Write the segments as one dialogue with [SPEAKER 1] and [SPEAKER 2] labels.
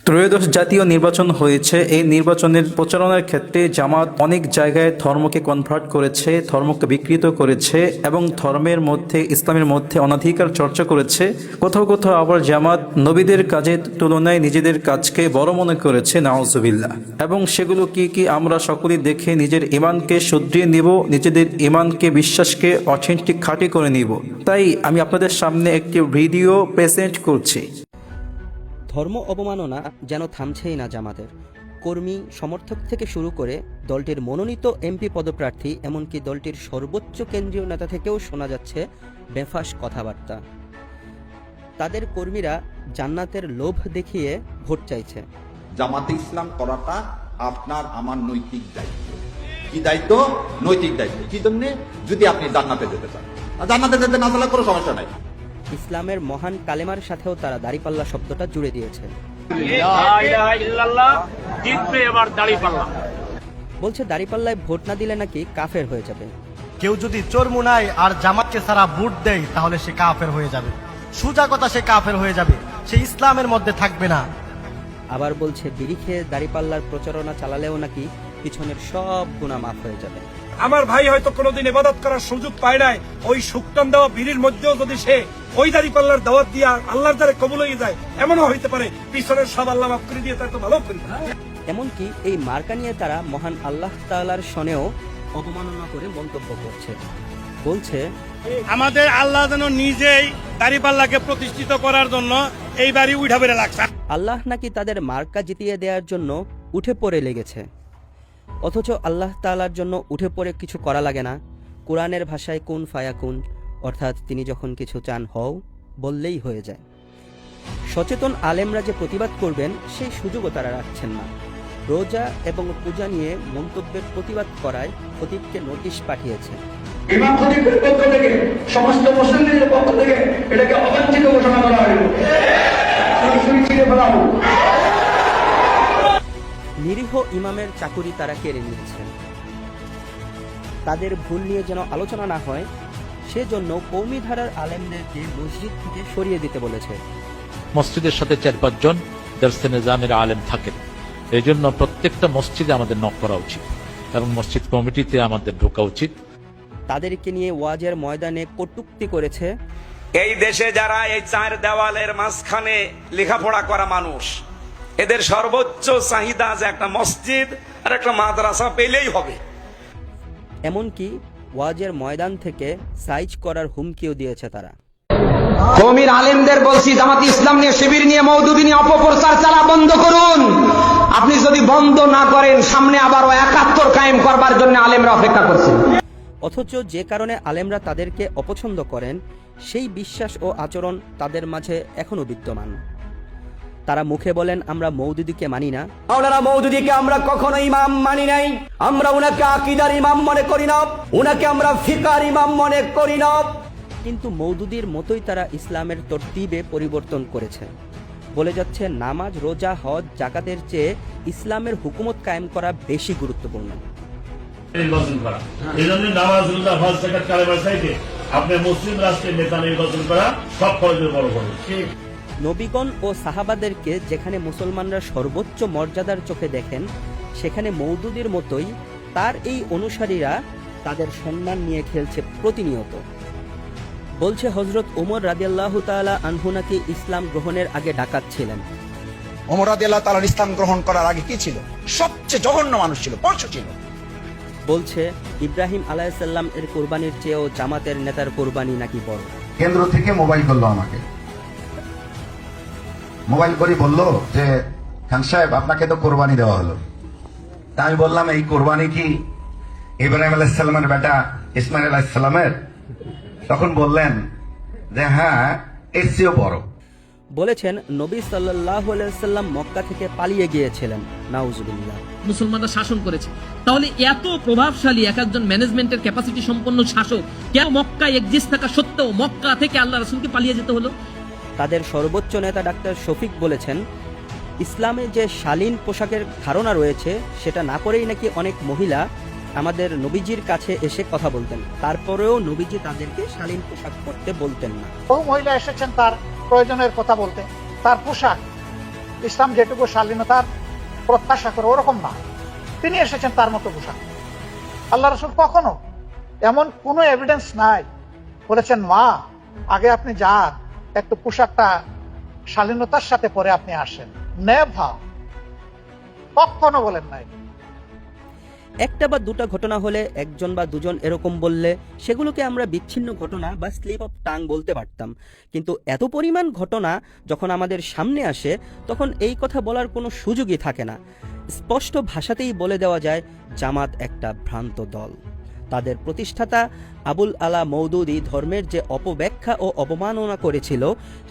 [SPEAKER 1] ত্রয়োদশ জাতীয় নির্বাচন হয়েছে। এই নির্বাচনের প্রচারণার ক্ষেত্রে জামাত অনেক জায়গায় ধর্মকে কনভার্ট করেছে, ধর্মকে বিকৃত করেছে এবং ধর্মের মধ্যে, ইসলামের মধ্যে অনধিকার চর্চা করেছে। কোথাও কোথাও আবার জামাত নবীদের কাজের তুলনায় নিজেদের কাজকে বড় মনে করেছে, নাউজুবিল্লাহ। এবং সেগুলো কি কি আমরা সকলেই দেখে নিজের ইমানকে শুধরিয়ে নিব, নিজেদের ইমানকে, বিশ্বাসকে অথেন্টিক খাঁটি করে নিব। তাই আমি আপনাদের সামনে একটি ভিডিও প্রেজেন্ট করছি।
[SPEAKER 2] ধর্ম অবমাননা যেন থামছেই না জামাতের। কর্মী, সমর্থক থেকে শুরু করে দলটির মনোনীত এমপি পদপ্রার্থী, এমনকি দলটির সর্বোচ্চ কেন্দ্রীয় নেতা থেকেও শোনা যাচ্ছে বেফাঁস কথাবার্তা। তাদের কর্মীরা জান্নাতের লোভ দেখিয়ে ভোট চাইছে।
[SPEAKER 3] জামাতে ইসলাম করাটা আপনার আমার নৈতিক দায়িত্ব। কি দায়িত্ব? নৈতিক দায়িত্ব। কি জন্য? যদি আপনি জান্নাতে যেতে চান, জান্নাতে যেতে না চাইলে কোনো সমস্যা নাই।
[SPEAKER 2] ইসলামের মহান কালেমার সাথেও তারা দাড়িপাল্লা শব্দটা জুড়ে দিয়েছে। বলছে দাড়িপাল্লায় ভোট না দিলে নাকি কাফের হয়ে যাবে।
[SPEAKER 4] কেউ যদি চোরমুনায় আর জামাতকে ছাড়া ভোট দেয় তাহলে সে কাফের হয়ে যাবে। সোজা কথা, সে কাফের হয়ে যাবে, সে ইসলামের মধ্যে থাকবে না।
[SPEAKER 2] আবার বলছে বিড়ি খেয়ে দাড়িপাল্লার প্রচারণা চালালেও নাকি পিছনের সব গুনাহ মাফ হয়ে যাবে।
[SPEAKER 5] আমার ভাই হয়তো কোনোদিন ইবাদত করার সুযোগ পায় নাই, ওই শুকটান দেওয়া বিড়ির মধ্যেও যদি সে ওই দাড়িপাল্লার দাওয়াত দিয়া আল্লাহর দ্বারে কবুল হয়ে যায়, এমনও হইতে পারে পিছনের সব আল্লাহ মাফ করে দিয়ে তার তো ভালো করি।
[SPEAKER 2] এমনকি এই মার্কা নিয়ে তারা মহান আল্লাহ তাআলার শনেও অবমাননা করে মন্তব্য করছে। বলছে
[SPEAKER 5] আমাদের আল্লাহ যেন নিজেই দাড়িপাল্লাকে প্রতিষ্ঠিত করার জন্য এই বাড়ি উঠা বেড়ে লাগছে।
[SPEAKER 2] আল্লাহ নাকি তাদের মার্কা জিতিয়ে দেওয়ার জন্য উঠে পড়ে লেগেছে, অথচ আল্লাহ তাআলার জন্য উঠে পড়ে কিছু করা লাগে না। কোরআনের ভাষায় কুন ফায়াকুন, অর্থাৎ তিনি যখন কিছু চান হও বললেই হয়ে যায়। সচেতন আলেমরা যে প্রতিবাদ করবেন সেই সুযোগও তারা রাখছেন না। রোজা এবং পূজা নিয়ে মন্তব্যের প্রতিবাদ করায় খতিবকে নোটিশ পাঠিয়েছে।
[SPEAKER 6] ইমাম খতিবের পক্ষ থেকে, সমস্ত মুসলিমদের পক্ষ থেকে এটাকে অবাঞ্ছিত ঘোষণা করা হলো।
[SPEAKER 2] নিরীহ ইমামের চাকুরি তারা কেড়ে নিয়েছে। তাদের ভুল নিয়ে যেন আলোচনা না হয় সেজন্য কওমি ধারার আলেমদেরকে মসজিদ থেকে সরিয়ে দিতে বলেছে।
[SPEAKER 7] মসজিদের সাথে ৪-৫ জন দরসে নিজামের আলেম থাকেন, এই জন্য প্রত্যেকটা মসজিদে আমাদের নক করা উচিত এবং মসজিদ কমিটিতে আমাদের ঢোকা উচিত।
[SPEAKER 2] তাদেরকে নিয়ে ওয়াজের ময়দানে কটূক্তি করেছে।
[SPEAKER 8] এই দেশে যারা এই চার দেওয়ালের মাঝখানে লেখাপড়া করা মানুষ, এদের সর্বোচ্চ চাহিদা যে একটা মসজিদ আর একটা মাদ্রাসা পেলেই হবে।
[SPEAKER 2] এমনকি ওয়াজের ময়দান থেকে সাইজ করার হুমকিও দিয়েছে তারা।
[SPEAKER 9] কওমির আলেমদের বলছি, জামাত ইসলাম নিয়ে, শিবির নিয়ে, মওদুদি নিয়ে অপপ্রচার চালা বন্ধ করুন। আপনি যদি বন্ধ না করেন, সামনে আবারও ৭১ কায়েম করবার জন্য আলেমরা অপেক্ষা করছেন।
[SPEAKER 2] অথচ যে কারণে আলেমরা তাদেরকে অপছন্দ করেন, সেই বিশ্বাস ও আচরণ তাদের মাঝে এখনো বিদ্যমান। তারা মুখে বলেন আমরা মওদুদিকে মানি না।
[SPEAKER 9] মাওলানা মওদুদিকে আমরা কখনো ইমাম মানি নাই, আমরা উনাকে আকীদার ইমাম মনে করি না, উনাকে আমরা ফিকার ইমাম মনে করি না।
[SPEAKER 2] কিন্তু মওদুদির মতোই তারা ইসলামের তরতিবে পরিবর্তন করেছে। বলে যাচ্ছে নামাজ, রোজা, হজ, যাকাতের চেয়ে ইসলামের হুকুমত কায়েম করা বেশি গুরুত্বপূর্ণ।
[SPEAKER 10] নির্বাচন করা, এই জন্য নামাজ, রোজা, হজ, যাকাত, কালেমা চাইতে আপনি মুসলিম রাষ্ট্রের নেতা নির্বাচন করা সব খরচের বড় খরচ।
[SPEAKER 2] নবীগণ ও সাহাবাদেরকে যেখানে মুসলমানরা সর্বোচ্চ মর্যাদার চোখে দেখেন, সেখানে মওদুদির মতোই তার এই অনুসারীরা তাদের সম্মান নিয়ে খেলছে প্রতিনিয়ত। বলছে হযরত ওমর রাদিয়াল্লাহু তাআলা আনহু নাকি ইসলাম গ্রহণের আগে ডাকাত ছিলেন।
[SPEAKER 3] ওমর রাদিয়াল্লাহু তাআলা ইসলাম গ্রহণ করার আগে কি ছিল? সবচেয়ে জঘন্য মানুষ ছিল, পরশু ছিল।
[SPEAKER 2] বলছে ইব্রাহিম আলাইহিস সালাম এর কোরবানির চেয়েও জামাতের নেতার কোরবানি নাকি বড়।
[SPEAKER 3] কেন্দ্র থেকে মোবাইল করলো আমাকে, মোবাইল করে বললো যে খান সাহেব আপনাকে তো কোরবানি দেওয়া হলো। তা আমি বললাম এই কোরবানি কি ইব্রাহিম আলাইহিস সালামের বেটা ইসমাইল আলাইহিস সালামের? তখন বললেন যে হ্যাঁ, এর চেয়েও বড়।
[SPEAKER 2] বলেছেন নবী সাল্লাল্লাহু আলাইহি ওয়াসাল্লাম মক্কা থেকে পালিয়ে গিয়েছিলেন, নাউজুবিল্লাহ।
[SPEAKER 11] মুসলমানরা শাসন করেছে, তাহলে এত প্রভাবশালী একজন ম্যানেজমেন্টের ক্যাপাসিটি সম্পন্ন শাসক কেন মক্কায় এক্সিস্ট থাকা সত্ত্বেও মক্কা থেকে আল্লাহ রাসূলকে পালিয়ে যেতে হলো?
[SPEAKER 2] তাদের সর্বোচ্চ নেতা ডাক্তার শফিক বলেছেন ইসলামে যে শালীন পোশাকের ধারণা রয়েছে সেটা না করেই নাকি অনেক মহিলা আমাদের নবীজির কাছে এসে কথা বলতেন, তারপরেও নবীজি তাদেরকে শালীন পোশাক পরতে বলতেন না।
[SPEAKER 12] বহু মহিলা এসেছেন তার প্রয়োজনের কথা বলতে, তার পোশাক
[SPEAKER 6] ইসলাম যেটুকু শালীনতার প্রত্যাশা করে ওরকম না, তিনি এসেছেন তার মতো পোশাক। আল্লাহ রাসূল কখনো এমন কোনো এভিডেন্স নাই বলেছেন মা আগে আপনি যান একটু পোশাকটা শালীনতার সাথে পরে আপনি আসেন, নেভার, কখনো বলেন নাই।
[SPEAKER 2] একটা বা দুটা ঘটনা হলে, একজন বা দুজন এরকম বললে সেগুলোকে আমরা বিচ্ছিন্ন ঘটনা বা স্লিপ অফ টাং বলতে পারতাম, কিন্তু এত পরিমাণ ঘটনা যখন আমাদের সামনে আসে তখন এই কথা বলার কোনো সুযোগই থাকে না। স্পষ্ট ভাষাতেই বলে দেওয়া যায় জামাত একটা ভ্রান্ত দল। তাদের প্রতিষ্ঠাতা আবুল আলা মওদুদী ধর্মের যে অপব্যাখ্যা ও অবমাননা করেছিল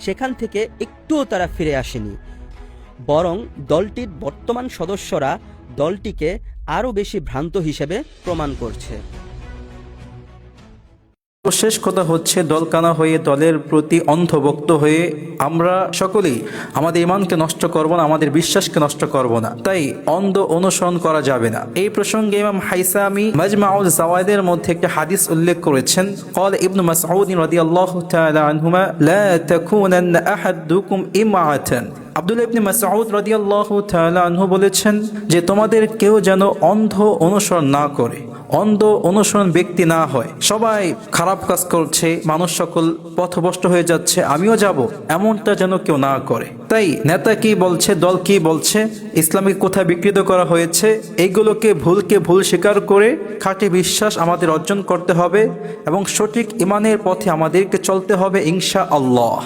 [SPEAKER 2] সেখান থেকে একটুও তারা ফিরে আসেনি, বরং দলটির বর্তমান সদস্যরা দলটিকে আরও বেশি ভ্রান্ত হিসেবে প্রমাণ করছে।
[SPEAKER 1] শেষ কথা হচ্ছে, দলকানা হয়ে দলের প্রতি অন্ধভক্ত হয়ে আমরা সকলেই আমাদের ইমানকে নষ্ট করব না, আমাদের বিশ্বাসকে নষ্ট করব না, তাই অন্ধ অনুসরণ করা যাবে না। এই প্রসঙ্গে ইমাম হাইসামি মাজমাউল জাওয়ায়েদের মধ্যে একটা হাদিস উল্লেখ করেছেন, قال ابن مسعود رضي الله تعالى عنهما لا تكونن احدكم امعة। আব্দুল্লাহ ইবনে মাসউদ রাদিয়াল্লাহু তাআলা আনহু বলেছেন যে তোমাদের কেউ যেন অন্ধ অনুসরণ না করে, অন্ধ অনুসরণ ব্যক্তি না হয়। সবাই খারাপ কাজ করছে, মানুষ সকল পথভ্রষ্ট হয়ে যাচ্ছে, আমিও যাব, এমনটা যেন কেউ না করে। তাই নেতা কি বলছে, দল কি বলছে, ইসলামিক কোথায় বিকৃত করা হয়েছে, এইগুলোকে ভুলকে ভুল স্বীকার করে খাঁটি বিশ্বাস আমাদের অর্জন করতে হবে এবং সঠিক ইমানের পথে আমাদেরকে চলতে হবে ইনশাআল্লাহ।